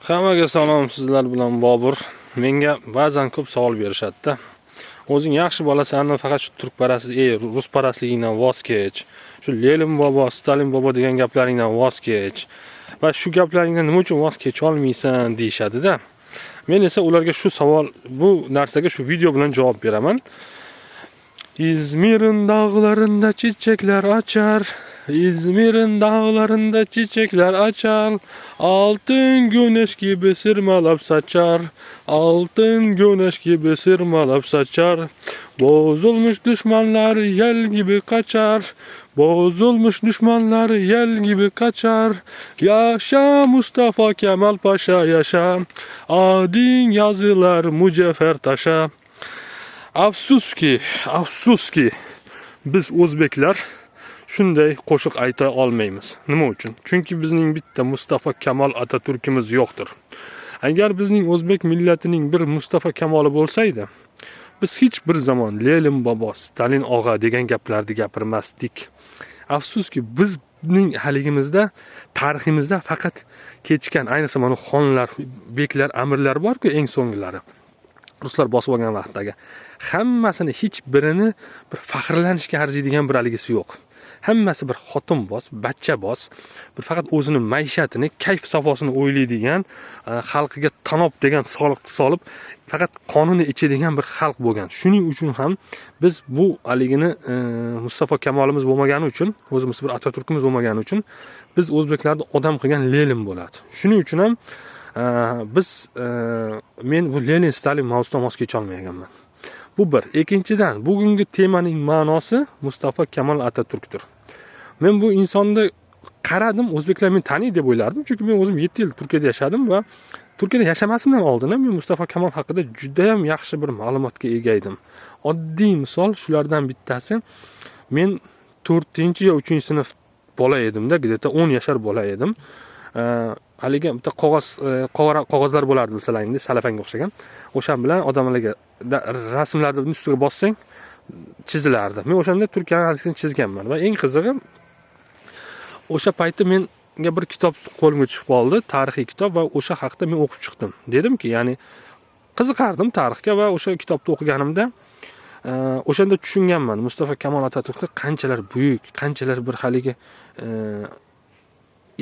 Hammaga salom, sizlar bilan Bobur. Menga ba'zan ko'p savol berishadi-da. O'zing yaxshi bolasan, faqat shu turkparastlik, rusparastligingdan voz kech. Shu Lenin bobo, Stalin bobo degan gaplaringdan voz kech. Va shu gaplaringdan nima uchun voz kecha olmaysan deyshadi-da. Men esa ularga shu savol, bu narsaga shu video bilan javob beraman. İzmir'in dağlarında çiçekler açar. İzmir'in dağlarında çiçekler açar. Altın güneş gibi sırmalap saçar. Altın güneş gibi sırmalap saçar. Bozulmuş düşmanlar yel gibi kaçar. Bozulmuş düşmanlar yel gibi kaçar. Yaşa Mustafa Kemal Paşa yaşa. Adin yazılar mücevher taşa. Afsuski biz o'zbeklar shunday qo'shiq ayta olmaymiz. Nima uchun? Chunki bizning bitta Mustafa Kemal Atatürk'imiz yo'qdir. Agar bizning o'zbek millatining bir Mustafa Kemali bo'lsaydi, biz hech bir zaman Lenin bobo, Stalin og'a degan gaplarni gapirmasdik. Afsuski bizning haligimizda, tariximizda faqat kechgan, ayniqsa mana xonlar, beklar, amirlar bor-ku, eng so'ngilari. Ruslar bosib olgan vaqtdagi hammasini hech birini bir faxrlanishga arziydigan bir aligisi yo'q. Hammasi bir xotinboz, bachchaboz, bir faqat o'zini maishatini, kayf safosini o'ylaydigan, xalqiga tanob degan soliqni solib, faqat qonuni ichadigan bir xalq bo'lgan. Shuning uchun ham biz bu aligini Mustafa Kemalimiz bo'lmagani uchun, o'zimiz bir Atatürk'imiz bo'lmagani uchun biz o'zbeklarni odam qilgan Lenin bo'ladi. Shuning uchun ham men bu Lenin Stalin mavzusidan voz kecha olmayapman. Bu bir. Ikkinchidan, bugungi temaning ma'nosi Mustafa Kemal Atatürk'dir. Men bu insonni qaradim, o'zbeklar meni taniydi deb o'ylardim, chunki men o'zim 7 yil Turkiyada yashadim va Turkiyada yashamasimdan oldin men Mustafa Kemal haqida juda ham yaxshi bir ma'lumotga ega edim. Oddiy misol shulardan bittasi, men 4 yo 3-sinf bola edimda, где-то 10 yashar bola edim. Haligi bitta qog'ozlar bo'lardi bilasangiz, salafanga o'xshagan. O'shan bilan odamlarga rasmlarni ustiga bossang chizilardi. Men o'shanda Turkiyaning haritasini chizganman va eng qizig'i o'sha paytda menga bir kitob qo'limga tushib qoldi, tarixiy kitob, va o'sha haqida men o'qib chiqdim. Dedimki, ya'ni qiziqardim tarixga va o'sha kitobni o'qiganimda o'shanda tushunganman Mustafa Kemal Atatürk'ni qanchalar buyuk, qanchalar bir haligi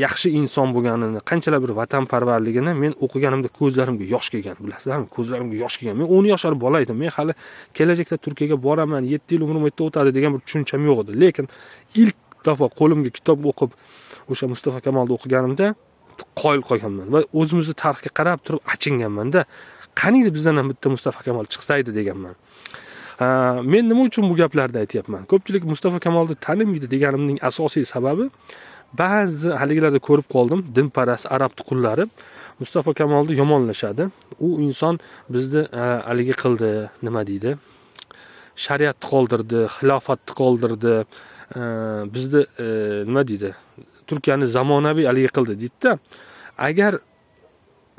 yaxshi inson bo'lganini, qanchalar bir vatanparvarligini men o'qiganimda ko'zlarimga yosh kelgan, bilasizlarmi? Ko'zlarimga yosh kelgan. Men 10 yoshar bola edim. Men hali kelajakda Turkiyaga boraman, 7 yil umrim o'tda o'tadi degan bir tushuncham yo'q edi. Lekin ilk dafo qo'limga kitob o'qib, o'sha Mustafa Kemalni o'qiganimda qoyil qolganman va o'zimizni tarixga qarab turib achinganman-da. Qaniydi bizdan ham bitta Mustafa Kemal chiqsaydi deganman. Men nima uchun bu gaplarni aytyapman? Ko'pchilik Mustafa Kemalni tanimaydi deganimning asosiy sababi, ba'zi haligilarda ko'rib qoldim, dinparast arab tuqullari Mustafa Kemalni yomonlashadi. U inson bizni haligi qildi, nima deydi? Shariatni qoldirdi, xilofatni qoldirdi, bizni nima deydi? Turkiyani zamonaviy haligi qildi deydi-da. Agar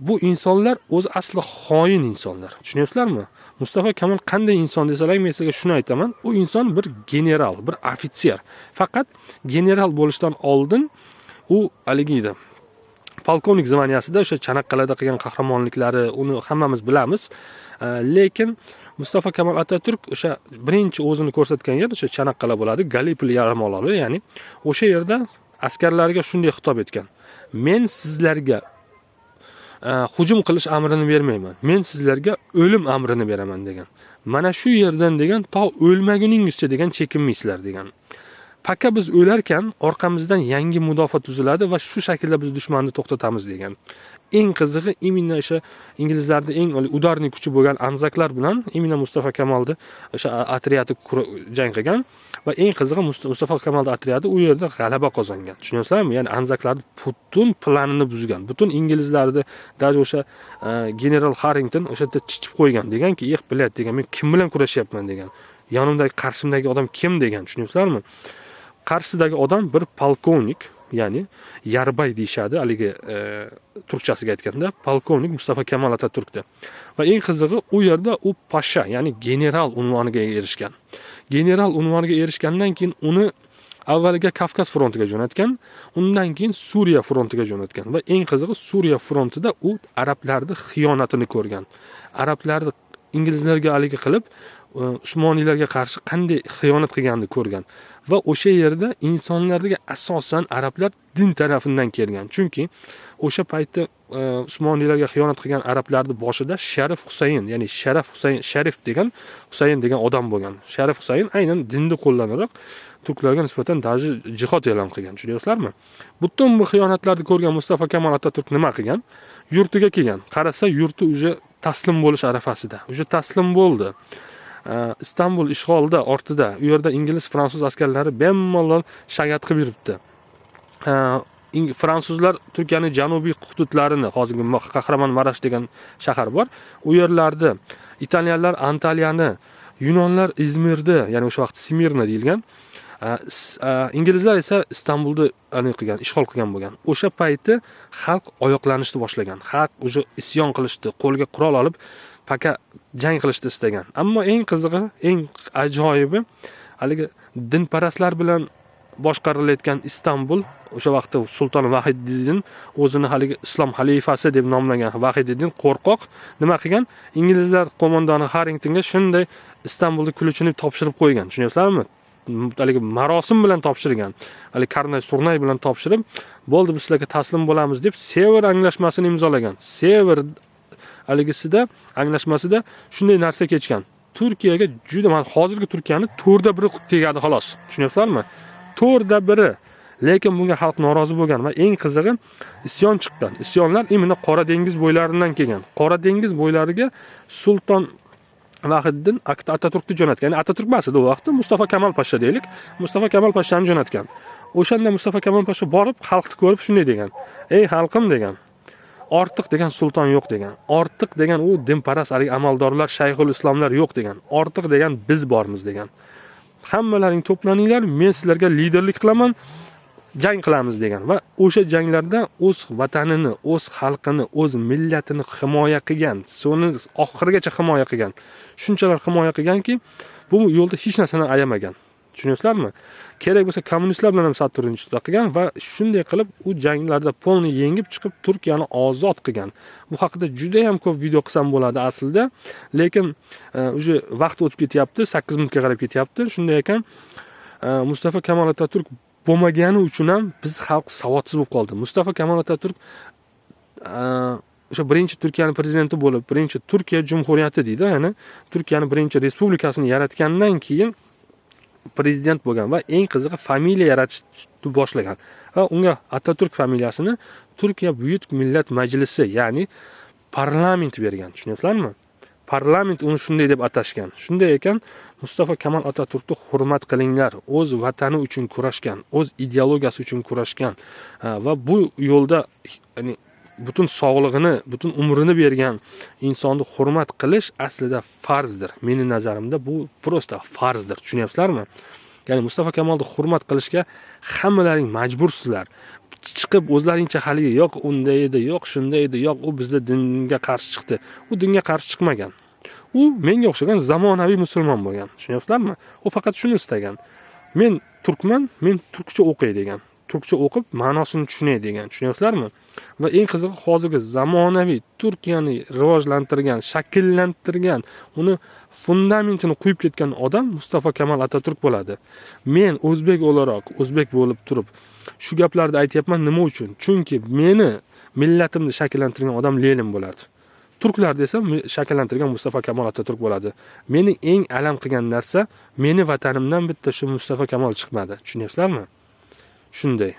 bu insonlar o'zi asli xoin insonlar. Tushunyapsizlarmi? Mustafa Kemal qanday inson desalar, men sizga shuni aytaman. U inson bir general, bir ofitser. Faqat general bo'lishdan oldin u haligida polkovnik zvaniyasida o'sha Chanaqqal'da qilgan qahramonliklari, uni hammamiz bilamiz. Lekin Mustafa Kemal Atatürk o'sha birinchi o'zini ko'rsatgan yer o'sha Chanaqqala bo'ladi, Gallipoli yarimoroli, ya'ni o'sha yerda askarlarga shunday xitob etgan: "Men sizlarga hujum qilish amrini bermayman. Men sizlarga o'lim amrini beraman" degan. Mana shu yerdan degan, to o'lmaguningizcha degan chekinmaysizlar degan. Paka biz o'larkan orqamizdan yangi mudofaa tuziladi va shu shaklda biz dushmanni to'xtatamiz degan. Eng qizig'i, imina o'sha inglizlarda eng udarniy kuchi bo'lgan anzaklar bilan imina Mustafa Kemalni o'sha otryadi jang qilgan va eng qizig'i Mustafa Kemalni otryadi u yerda g'alaba qozongan. Tushunyapsizlarmi? Ya'ni anzaklarni butun planini buzgan. Butun inglizlarni, даже o'sha general Harrington o'sha yerda chichib qo'ygan, deganki, "Ix, bilat" degan, "Men kim bilan kurashyapman" degan. Yonimdagi, qarshimdagi odam kim degan, tushunyapsizlarmi? Qarshidagi odam bir polkovnik, ya'ni Yarbay deyshadi, haligi turkchasiga aytganda, polkovnik Mustafa Kemal Atatürk'da. Va eng qizig'i, u yerda u pasha, ya'ni general unvoniga erishgan. General unvoniga erishgandan keyin uni avvaliga Kavkaz frontiga jo'natgan, undan keyin Suriya frontiga jo'natgan va eng qizig'i Suriya frontida u arablarning xiyonatini ko'rgan. Arablarni inglizlarga aligi qilib, Usmoniylarga qarshi qanday xiyonat qilganini ko'rgan va o'sha yerda insonlarga asosan arablar din tarafidan kelgan. Chunki o'sha paytda Usmoniylarga xiyonat qilgan arablarning boshida Sharif Husayn, ya'ni Sharif degan Husayn degan odam bo'lgan. Sharif Husayn aynan dinni qo'llanaroq turklarga nisbatan daji jihod e'lon qilgan. Tushunyapsizlarmi? Butun bu xiyonatlarni ko'rgan Mustafa Kemal Atatürk nima qilgan? Yurtiga kelgan. Qarasa, yurti uje taslim bo'lish arafasida. Uje taslim bo'ldi. Istanbul ishg'olda ortida, u yerda ingliz, fransuz askarlari bemalol shagat qilib yuribdi. Fransuzlar Turkiyaning janubiy hududlarini, hozirgi Qahramonmarash degan shahar bor, u yerlarda italyanlar Antaliyani, yunonlar Izmirni, ya'ni o'sha vaqt Smirna deyilgan, inglizlar esa Istanbulni ishg'ol qilgan bo'lgan. O'sha payti xalq oyoqlanishni boshlagan. Xalq o'sha isyon qilishdi, qo'lga qurol olib paka jang qilishni istagan. Ammo eng qizig'i, eng ajoyibi, haligi dinparastlar bilan boshqarilayotgan Istanbul, o'sha vaqtda Sulton Vahididdin o'zini haligi islom xalifasi deb nomlagan Vahididdin qo'rqoq nima qilgan? Inglizlar qo'mondoni Harringtonga shunday Istanbulni kulchini topshirib qo'ygan. Tushunyapsizlarmi? Haligi marosim bilan topshirgan. Haligi Karnay Surnay bilan topshirib, bo'ldi biz sizlarga taslim bo'lamiz deb Sever anglashmasini imzolagan. Sever haligisida anglashmasida shunday narsa kechgan. Turkiyaga juda, hozirgi Turkiyani 4/1 tegadi xolos. Tushunyapsizlarmi? 4/1. Lekin bunga xalq norozi bo'lgan va eng qizig'i isyon chiqqan. Isyonlar imini Qora dengiz bo'ylaridan kelgan. Qora dengiz bo'ylariga Sulton Vahididdin Atatürkni jo'natgan. Ya'ni Atatürk emas edi u vaqtda, Mustafa Kemal Pasha deylik. Mustafa Kemal Pashani jo'natgan. O'shanda Mustafa Kemal Pasha borib, xalqni ko'rib shunday degan: "Ey xalqim" degan. Ortiq degan sulton yo'q degan. Ortiq degan u dinparast amaldorlar, shayxul islomlar yo'q degan. Ortiq degan biz bormiz degan. Hammalaring to'planinglar, men sizlarga liderlik qilaman, jang qilamiz degan va o'sha janglarda o'z vatanini, o'z xalqini, o'z millatini himoya qilgan, soni oxirigacha himoya qilgan. Shunchalar himoya qilganki, bu yo'lda hech narsani ayamagan. Tushunyapsizlarmi? Kerak bo'lsa kommunistlar bilan ham sotrudnичество qilgan va shunday qilib u janglarda polni yengib chiqib Turkiyani ozod qilgan. Bu haqida juda ham ko'p video qilsam bo'ladi aslida, lekin uje vaqt o'tib ketyapti, 8 minutga qarab ketyapti. Shunday ekan, Mustafa Kemal Atatürk bo'lmagani uchun ham biz xalq savodsiz bo'lib qoldi. Mustafa Kemal Atatürk o'sha birinchi Turkiyaning prezidenti bo'lib, birinchi Turkiya Jumhuriyati deydi, ya'ni Turkiyaning birinchi respublikasini yaratgandan keyin prezident bo'lgan va eng qizig'i familiya yaratishni boshlagan. Va unga Atatürk familiyasini Turkiya Buyuk Millat Majlisi, ya'ni parlament bergan. Tushunyapsizlarmi? Parlament uni shunday deb atashgan. Shunday ekan, Mustafa Kemal Atatürkni hurmat qilinglar. O'z vatani uchun kurashgan, o'z ideologiyasi uchun kurashgan va bu yo'lda, ya'ni butun sog'lig'ini, butun umrini bergan insonni hurmat qilish aslida farzdir. Mening nazarimda bu prosta farzdir. Tushunyapsizlarmi? Ya'ni Mustafa Kemalni hurmat qilishga hammalaring majbursizlar. Chiqib o'zlaringcha haligi yo'q unday edi, yo'q shunday edi, yo'q u bizda dinga qarshi chiqdi. U dinga qarshi chiqmagan. U menga o'xshagan zamonaviy musulmon bo'lgan. Tushunyapsizlarmi? U faqat shuni istagan. Men turkman, men turkcha o'qay degan. Turkcha o'qib ma'nosini tushunay degan. Tushunyapsizlarmi? Va eng qizig'i hozirgi zamonaviy Turkiyani rivojlantirgan, shakllantirgan, uni fundamentini qo'yib ketgan odam Mustafa Kemal Atatürk bo'ladi. Men o'zbek o'laroq, o'zbek bo'lib turib shu gaplarni aytyapman nima uchun? Chunki meni millatimni shakllantirgan odam Lenin bo'ladi. Turklar desam shakllantirgan Mustafa Kemal Atatürk bo'ladi. Mening eng alam qilgan narsa, meni vatanimdan bitta shu Mustafa Kemal chiqmadi. Tushunyapsizlarmi? Shunday.